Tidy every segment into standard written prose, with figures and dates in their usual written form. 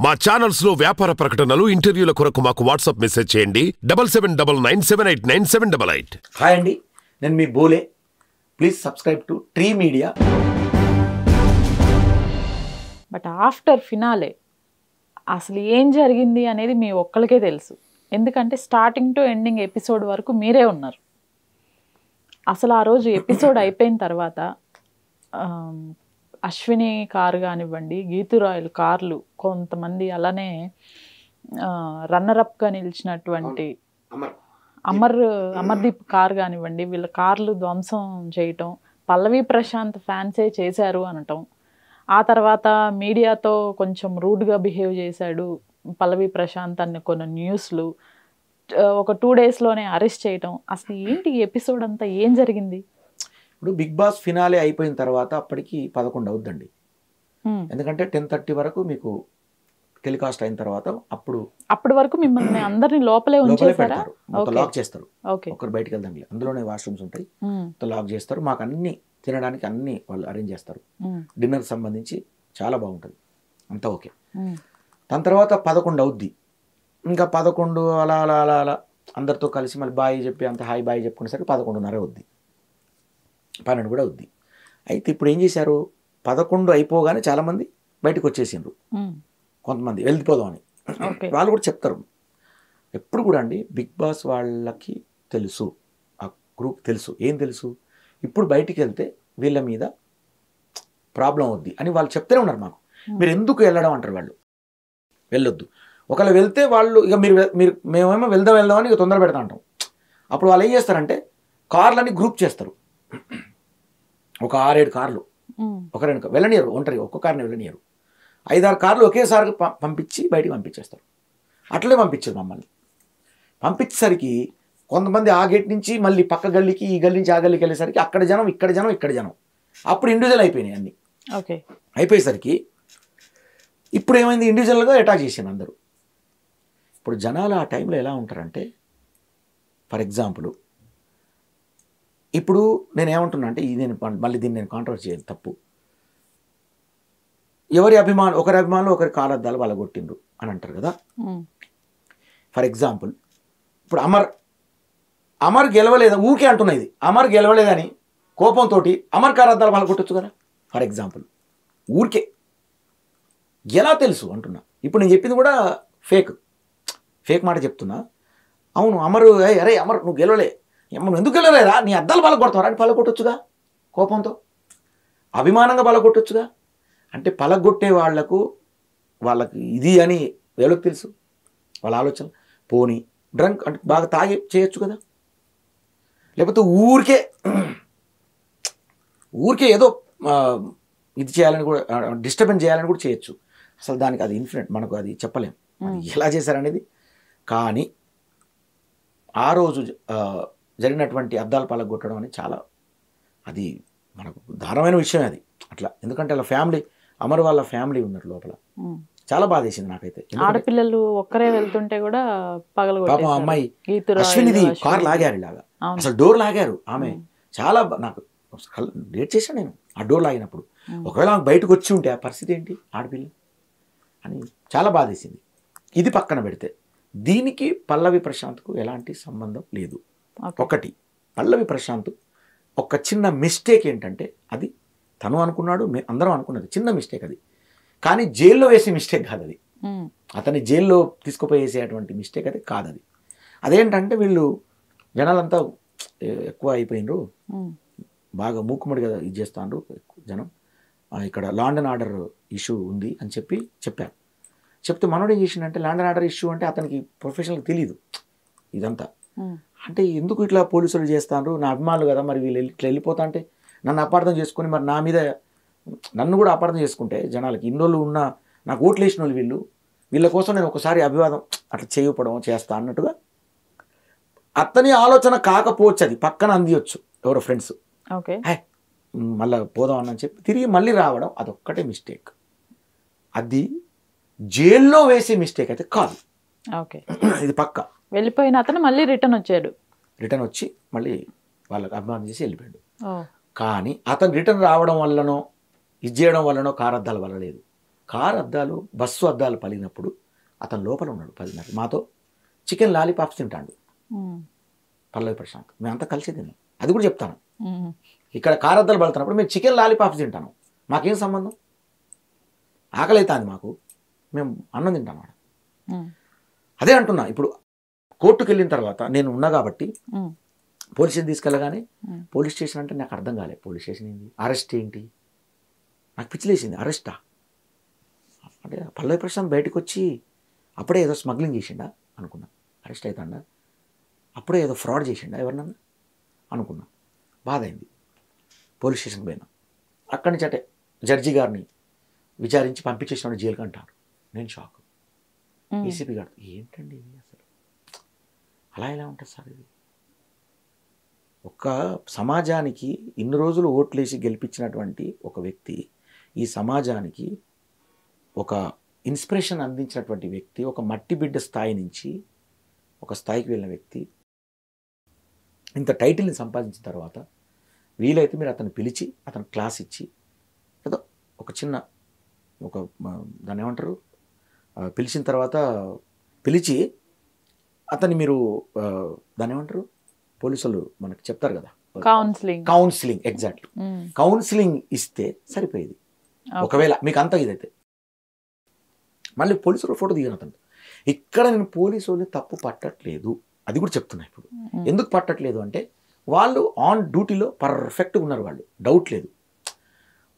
మా ఛానల్స్ లో వ్యాపార ప్రకటనలు ఇంటర్వ్యూల కొరకు మాకు వాట్సాప్ మెసేజ్ చేయండి 7799978978. హాయ్ అండి, నేను మీ బోలే. Please subscribe to tree media. But after finale అసలు ఏం జరిగింది అనేది మీ ఒక్కరికే తెలుసు. ఎందుకంటే స్టార్టింగ్ టు ఎండింగ్ ఎపిసోడ్ వరకు మీరే ఉన్నారు. అసలు ఆ రోజు ఎపిసోడ్ అయిపోయిన తర్వాత అశ్విని కారు కానివ్వండి, గీతురాయల్ కార్లు, కొంతమంది అలానే రన్నరప్గా నిలిచినటువంటి అమర్దీప్ కారు కానివ్వండి, వీళ్ళ కార్లు ధ్వంసం చేయటం, పల్లవి ప్రశాంత్ ఫ్యాన్సే చేశారు అనటం, ఆ తర్వాత మీడియాతో కొంచెం రూడ్గా బిహేవ్ చేశాడు పల్లవి ప్రశాంత్ అన్న కొన్ని న్యూస్లు, ఒక 2 డేస్లోనే అరెస్ట్ చేయటం. అసలు ఏంటి ఎపిసోడ్ అంతా ఏం జరిగింది? ఇప్పుడు బిగ్ బాస్ ఫినాలే అయిపోయిన తర్వాత అప్పటికి 11 అవుద్దండి. ఎందుకంటే 10:30 వరకు మీకు టెలికాస్ట్ అయిన తర్వాత అప్పటి వరకు మిమ్మల్ని అందరినీ లోపలే పెడతారు, లాక్ చేస్తారు. ఒకరు బయటకు వెళ్దాం, అందులోనే వాష్రూమ్స్ ఉంటాయి, లాక్ చేస్తారు. మాకు అన్ని తినడానికి అన్ని వాళ్ళు అరేంజ్ చేస్తారు. డిన్నర్ సంబంధించి చాలా బాగుంటుంది, అంతా ఓకే. దాని తర్వాత 11 అవుద్ది. ఇంకా 11 అలా అలా అలా అలా అందరితో కలిసి మళ్ళీ బాయ్ చెప్పి అంత హాయ్ బాయ్ చెప్పుకునేసరికి 11:30 అవుద్ది, 12 కూడా అవుద్ది. అయితే ఇప్పుడు ఏం చేశారు, 11 అయిపోగానే చాలామంది బయటకు వచ్చేసిండ్రు, కొంతమంది వెళ్ళిపోదామని. వాళ్ళు కూడా చెప్తారు ఎప్పుడు కూడా అండి, బిగ్ బాస్ వాళ్ళకి తెలుసు, ఆ గ్రూప్ తెలుసు. ఏం తెలుసు, ఇప్పుడు బయటికి వెళ్తే వీళ్ళ మీద ప్రాబ్లం అవుద్ది అని వాళ్ళు చెప్తూనే ఉన్నారు మాకు. మీరు ఎందుకు వెళ్ళడం అంటారు వాళ్ళు, వెళ్ళొద్దు. ఒకవేళ వెళ్తే వాళ్ళు ఇక మేమేమో వెళ్దామని ఇక తొందర పెడతా ఉంటాం. అప్పుడు వాళ్ళు ఏం చేస్తారంటే కార్లని గ్రూప్ చేస్తారు, ఒక 6-7 కార్లు, ఒక 2 వెళ్ళనియరు, ఒంటరి ఒక్క కార్ని వెళ్ళనియరు. 5-6 కార్లు ఒకేసారి పంపించి బయటికి పంపించేస్తారు. అట్లనే పంపించారు మమ్మల్ని. పంపించేసరికి కొంతమంది ఆ గేట్ నుంచి మళ్ళీ పక్క గల్లీకి, ఈ గల్లీ నుంచి ఆ గల్లీకి వెళ్ళేసరికి అక్కడ జనం ఇక్కడ జనం ఇక్కడ జనం, అప్పుడు ఇండివిజువల్ అయిపోయినాయి అన్నీ. అయిపోయేసరికి ఇప్పుడు ఏమైంది, ఇండివిజువల్గా అటాక్ చేసాను అందరూ. ఇప్పుడు జనాలు ఆ టైంలో ఎలా ఉంటారంటే, ఫర్ ఎగ్జాంపుల్ ఇప్పుడు నేను ఏమంటున్నా అంటే, మళ్ళీ దీన్ని నేను కాంట్రవర్సీ చేయను, తప్పు. ఒకరి అభిమానులు ఒకరి కాలద్దాలు వాళ్ళ కొట్టిండ్రు అని అంటారు కదా. ఫర్ ఎగ్జాంపుల్ ఇప్పుడు అమర్ గెలవలేదా ఊరికే అంటున్నా, ఇది అమర్ గెలవలేదని కోపంతో అమర్ కాలద్దాలు వాళ్ళ కొట్టచ్చు కదా. ఫర్ ఎగ్జాంపుల్ ఊరికే ఎలా తెలుసు అంటున్నా. ఇప్పుడు నేను చెప్పింది కూడా ఫేక్ మాట చెప్తున్నా. అవును అరే అమర్ నువ్వు గెలవలే, నువ్వు ఎందుకు గెలవలేదా, నీ అద్దాలు వాళ్ళ కొడతావు అని పలగొట్టొచ్చుగా, కోపంతో అభిమానంగా పలగొట్టొచ్చుగా. అంటే పలగొట్టే వాళ్ళకి ఇది అని ఎవరికి తెలుసు, వాళ్ళ ఆలోచన. పోనీ డ్రంక్ అంటే బాగా తాగి చేయొచ్చు కదా, లేకపోతే ఊరికే ఏదో ఇది చేయాలని కూడా, డిస్టర్బెన్స్ చేయాలని కూడా చేయొచ్చు. అసలు దానికి అది ఇన్ఫినిట్, మనకు అది చెప్పలేం ఎలా చేశారనేది. కానీ ఆ రోజు జరిగినటువంటి అద్దాల పలగొట్టడం అనేది చాలా, అది మనకు దారుణమైన విషయం అది అట్లా. ఎందుకంటే అలా ఫ్యామిలీ, అమర్ వాళ్ళ ఫ్యామిలీ ఉన్నారు లోపల. చాలా బాధ వేసింది నాకైతే. ఆడపిల్లలు ఒక్కరే వెళ్తుంటే కూడా పాపం అమ్మాయి అశ్వినిది కార్ లాగారు ఇలాగా, అసలు డోర్ లాగారు ఆమె. చాలా నాకు డేట్ చేశాను నేను ఆ డోర్ లాగినప్పుడు. ఒకవేళ ఆమె బయటకు వచ్చి ఉంటే ఆ పరిస్థితి ఏంటి ఆడపిల్ల అని చాలా బాధ వేసింది. ఇది పక్కన పెడితే దీనికి పల్లవి ప్రశాంత్కు ఎలాంటి సంబంధం లేదు. ఒకటి, పల్లవి ప్రశాంత్ ఒక చిన్న మిస్టేక్ ఏంటంటే, అది తను అనుకున్నాడు, అందరం అనుకున్నది చిన్న మిస్టేక్ అది. కానీ జైల్లో వేసే మిస్టేక్ కాదు అది, అతన్ని జైల్లో తీసుకుపోయేసేటువంటి మిస్టేక్ అది కాదు. అదేంటంటే వీళ్ళు జనాలంతా ఎక్కువ అయిపోయినరు, బాగా మూకుమ్మడిగా ఇది చేస్తాండ్రు జనం. ఇక్కడ లాండ్ అండ్ ఆర్డర్ ఇష్యూ ఉంది అని చెప్పారు. చెప్తే మనోడు ఏం చేసిండంటే, లాండ్ అండ్ ఆర్డర్ ఇష్యూ అంటే అతనికి ప్రొఫెషనల్గా తెలియదు ఇదంతా. అంటే ఎందుకు ఇట్లా పోలీసులు చేస్తాను, నా అభిమానులు కదా, మరి వీళ్ళు ఇట్లా వెళ్ళిపోతా అంటే నన్ను అపార్థం చేసుకొని, మరి నా మీద నన్ను కూడా అపార్థం చేసుకుంటే జనాలకి ఇన్ని రోజులు ఉన్న నాకు ఓట్లు వేసిన వాళ్ళు వీళ్ళ కోసం నేను ఒకసారి అభివాదం అట్లా చేయకపోవడం చేస్తా అన్నట్టుగా అతని ఆలోచన కాకపోవచ్చు, అది పక్కన అందియొచ్చు ఎవరో ఫ్రెండ్స్, మళ్ళీ పోదాం అని చెప్పి తిరిగి మళ్ళీ రావడం, అదొక్కటే మిస్టేక్. అది జైల్లో వేసే మిస్టేక్ అయితే కాదు. ఇది పక్క. వెళ్ళిపోయిన అతను మళ్ళీ రిటర్న్ వచ్చి మళ్ళీ వాళ్ళకి అభిమానం చేసి వెళ్ళిపోయాడు. కానీ అతను రిటర్న్ రావడం వల్లనో ఇది చేయడం వల్లనో కారద్దాల వల్ల లేదు. కారు అద్దాలు బస్సు అద్దాలు పలిగినప్పుడు అతను లోపల ఉన్నాడు 10:30 మాతో చికెన్ లాలీపాప్స్ తింటాడు పల్లవి ప్రశాంత్. మేమంతా కలిసి తిన్నాం. అది కూడా చెప్తాను. ఇక్కడ కారు అద్దాలు పలుతున్నప్పుడు మేము చికెన్ లాలీపాప్స్ తింటాను. మాకేం సంబంధం? ఆకలి అవుతుంది మాకు, మేము అన్నం తింటాం. అదే అంటున్నా. ఇప్పుడు కోర్టుకు వెళ్ళిన తర్వాత నేను ఉన్నా కాబట్టి పోలీస్ స్టేషన్ తీసుకెళ్ళగానే పోలీస్ స్టేషన్ అంటే నాకు అర్థం కాలేదు. పోలీస్ స్టేషన్ ఏంటి, అరెస్ట్ ఏంటి, నాకు పిచ్చిలేసింది. అరెస్టా అంటే పల్లవి ప్రశాంత్ బయటకు వచ్చి అప్పుడే ఏదో స్మగ్లింగ్ చేసిండా అనుకున్నా. అరెస్ట్ అవుతాడా, అప్పుడే ఏదో ఫ్రాడ్ చేసిండా ఎవరినన్నా అనుకున్నా. బాధ అయింది. పోలీస్ స్టేషన్కి పోయినా. అక్కడి నుంచి అంటే జడ్జి గారిని విచారించి పంపించేసిన జైలుకి అంటారు. నేను షాక్. ఏసీపీ గారు ఏంటండి ఇది అసలు అలా ఎలా ఉంటుంది సార్? ఇది ఒక సమాజానికి ఇన్ని రోజులు ఓట్లేసి గెలిపించినటువంటి ఒక వ్యక్తి, ఈ సమాజానికి ఒక ఇన్స్పిరేషన్ అందించినటువంటి వ్యక్తి, ఒక మట్టి బిడ్డ స్థాయి నుంచి ఒక స్థాయికి వెళ్ళిన వ్యక్తి ఇంత టైటిల్ని సంపాదించిన తర్వాత వీలైతే మీరు అతను పిలిచి అతను క్లాస్ ఇచ్చి ఏదో ఒక చిన్న ఒక దాన్ని ఏమంటారు, పిలిచిన తర్వాత పిలిచి అతన్ని మీరు దాన్ని ఏమంటారు, పోలీసులు మనకి చెప్తారు కదా, కౌన్సిలింగ్ ఎగ్జాక్ట్లీ కౌన్సిలింగ్ ఇస్తే సరిపోయేది. ఒకవేళ మీకు అంత ఇదైతే మళ్ళీ పోలీసులు ఫోటో దిగిన అతను. ఇక్కడ నేను పోలీసుని తప్పు పట్టట్లేదు, అది కూడా చెప్తున్నా. ఇప్పుడు ఎందుకు పట్టట్లేదు అంటే వాళ్ళు ఆన్ డ్యూటీలో పర్ఫెక్ట్గా ఉన్నారు, వాళ్ళు డౌట్ లేదు.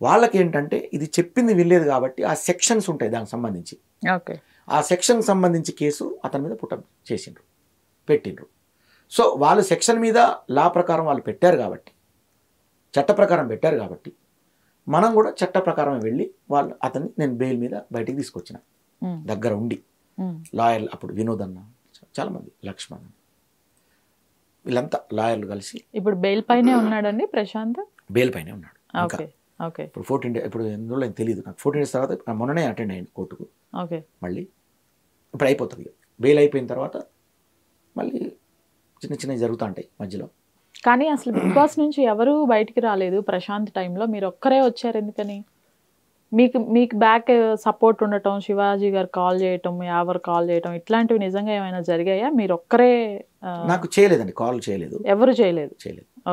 వాళ్ళకి ఏంటంటే ఇది చెప్పింది వినలేదు కాబట్టి ఆ సెక్షన్స్ ఉంటాయి దానికి సంబంధించి, ఆ సెక్షన్కి సంబంధించి కేసు అతని మీద పుట్ట చేసిండ్రు, పెట్టిండ్రు. సో వాళ్ళు సెక్షన్ మీద లా ప్రకారం వాళ్ళు పెట్టారు కాబట్టి, చట్ట ప్రకారం పెట్టారు కాబట్టి మనం కూడా చట్ట ప్రకారం వెళ్ళి వాళ్ళు అతన్ని నేను బెయిల్ మీద బయటికి తీసుకొచ్చిన. దగ్గర ఉండి లాయర్లు అప్పుడు వినోద్ అన్న, చాలామంది, లక్ష్మణ్, వీళ్ళంతా లాయర్లు కలిసి. ఇప్పుడు బెయిల్ పైనే ఉన్నాడండి ప్రశాంత్? బెయిల్ పైనే ఉన్నాడు. ఇప్పుడు 14 days, ఇప్పుడు ఎందులో తెలియదు నాకు. 14 days తర్వాత మొన్ననే అటెండ్ అయ్యింది కోర్టుకు. మళ్ళీ ఇప్పుడు అయిపోతుంది. బెయిల్ అయిపోయిన తర్వాత మళ్ళీ చిన్న చిన్నవి జరుగుతూ ఉంటాయి మధ్యలో. కానీ అసలు బిగ్ బాస్ నుంచి ఎవరు బయటికి రాలేదు ప్రశాంత్ టైంలో, మీరు ఒక్కరే వచ్చారు. ఎందుకని? మీకు బ్యాక్ సపోర్ట్ ఉండటం, శివాజీ గారు కాల్ చేయటం, ఎవరు కాల్ చేయటం, ఇట్లాంటివి నిజంగా ఏమైనా జరిగాయా? మీరు ఒక్కరే? నాకు చేయలేదండి, కాల్ చేయలేదు, ఎవరు చేయలేదు.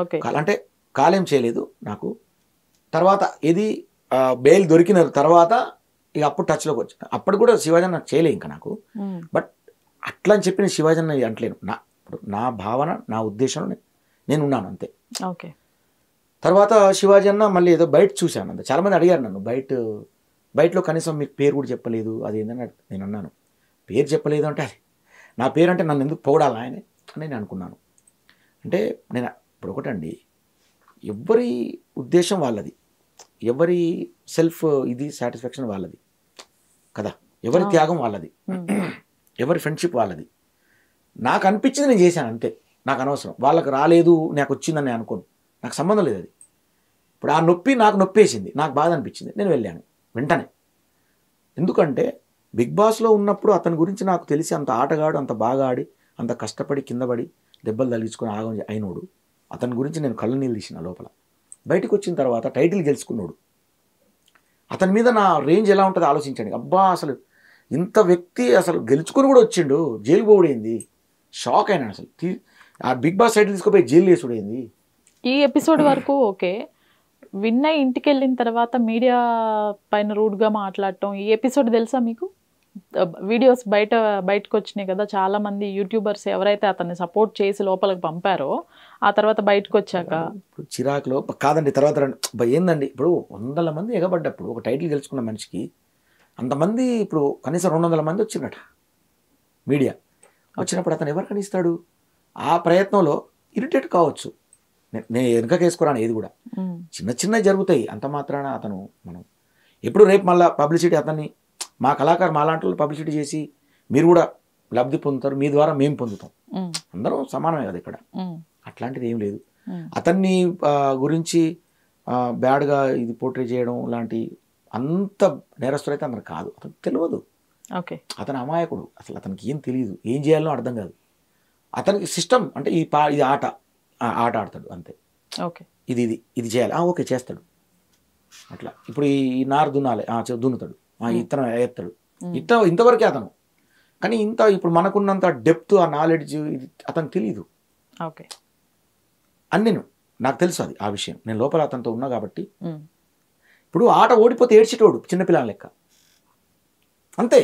ఓకే, అంటే కాల్ ఏం చేయలేదు నాకు. తర్వాత ఇది బెయిల్ దొరికిన తర్వాత ఇక అప్పుడు టచ్లోకి వచ్చాను. అప్పుడు కూడా శివాజీ నాకు చేయలేదు ఇంకా నాకు. బట్ అట్లా అని చెప్పి నేను శివాజీ అంటలేను. ఇప్పుడు నా భావన, నా ఉద్దేశంలో నేను ఉన్నాను అంతే. ఓకే. తర్వాత శివాజీ అన్న మళ్ళీ ఏదో బయట చూశాను అంతే. చాలామంది అడిగారు నన్ను, బయటలో కనీసం మీకు పేరు కూడా చెప్పలేదు అది ఏంటని. నేను అన్నాను, పేరు చెప్పలేదు అంటే అది నా పేరు అంటే నన్ను ఎందుకు పొగడాలి ఆయనే అని నేను అనుకున్నాను. అంటే నేను ఇప్పుడు ఒకటండి, ఎవరి ఉద్దేశం వాళ్ళది, ఎవరి సెల్ఫ్ ఇది సాటిస్ఫాక్షన్ వాళ్ళది కదా, ఎవరి త్యాగం వాళ్ళది, ఎవరి ఫ్రెండ్షిప్ వాళ్ళది. నాకు అనిపించింది నేను చేశాను అంతే. నాకు అనవసరం, వాళ్ళకి రాలేదు నాకు వచ్చిందని నేను అనుకోను, నాకు సంబంధం లేదు అది. ఇప్పుడు ఆ నొప్పి నాకు నొప్పేసింది, నాకు బాధ అనిపించింది, నేను వెళ్ళాను వెంటనే. ఎందుకంటే బిగ్ బాస్లో ఉన్నప్పుడు అతని గురించి నాకు తెలిసి అంత ఆటగాడు, అంత బాగా ఆడి, అంత కష్టపడి కిందపడి దెబ్బలు తగిలించుకొని ఆగం అయినోడు, అతని గురించి నేను కళ్ళ నీళ్ళు తీసిన లోపల. బయటకు వచ్చిన తర్వాత టైటిల్ గెలుచుకున్నాడు. అతని మీద నా రేంజ్ ఎలా ఉంటుందో ఆలోచించండి. అబ్బా అసలు ఇంత వ్యక్తి అసలు గెలుచుకొని కూడా వచ్చిండు, జైలు పోవడైంది, షాక్ అయినా అసలు. ఆ బిగ్ బాస్ టైటిల్ తీసుకుపోయి జైలు వేసుడైంది. ఈ ఎపిసోడ్ వరకు ఓకే, విన్ అయి ఇంటికి వెళ్ళిన తర్వాత మీడియా పైన రూడ్గా మాట్లాడటం, ఈ ఎపిసోడ్ తెలుసా మీకు? వీడియోస్ బయటకు వచ్చినాయి కదా, చాలా మంది యూట్యూబర్స్ ఎవరైతే అతన్ని సపోర్ట్ చేసి లోపలికి పంపారో ఆ తర్వాత బయటకు వచ్చాక చిరాకులో కాదండి. తర్వాత ఏందండి, ఇప్పుడు 100 మంది ఎగబడ్డప్పుడు ఒక టైటిల్ గెలుచుకున్న మనిషికి అంతమంది, ఇప్పుడు కనీసం 200 మంది వచ్చినట మీడియా వచ్చినప్పుడు అతను ఎవరు కనిస్తాడు? ఆ ప్రయత్నంలో ఇరిటేట్ కావచ్చు. నేను వెనకకేసుకురాను ఏది కూడా, చిన్న చిన్నవి జరుగుతాయి అంత మాత్రాన అతను మనం ఎప్పుడు రేపు మళ్ళీ పబ్లిసిటీ అతన్ని మా కళాకారు మా లాంటి వాళ్ళు పబ్లిసిటీ చేసి మీరు కూడా లబ్ధి పొందుతారు, మీ ద్వారా మేము పొందుతాం, అందరం సమానమే కదా ఇక్కడ. అట్లాంటిది ఏం లేదు. అతన్ని గురించి బ్యాడ్గా ఇది పోర్ట్రే చేయడం లాంటి అంత నేరస్తులైతే అందరు కాదు. అతను తెలియదు, అతను అమాయకుడు, అసలు అతనికి ఏం తెలియదు, ఏం చేయాలో అర్థం కాదు. అతనికి సిస్టమ్ అంటే ఇది ఆట ఆడతాడు అంతే. ఇది చేయాలి, ఓకే చేస్తాడు. అట్లా ఇప్పుడు ఈ నారు దున్నాలి, దున్నుతాడు, ఇతను ఎత్తాడు ఇంతవరకే అతను. కానీ ఇప్పుడు మనకున్నంత డెప్త్ ఆ నాలెడ్జ్ అతనికి తెలియదు. ఓకే, అన్నీ నాకు తెలుసు అది ఆ విషయం, నేను లోపల అతనితో ఉన్నా కాబట్టి. ఇప్పుడు ఆట ఓడిపోతే ఏడ్చేటోడు చిన్నపిల్లల లెక్క, అంతే.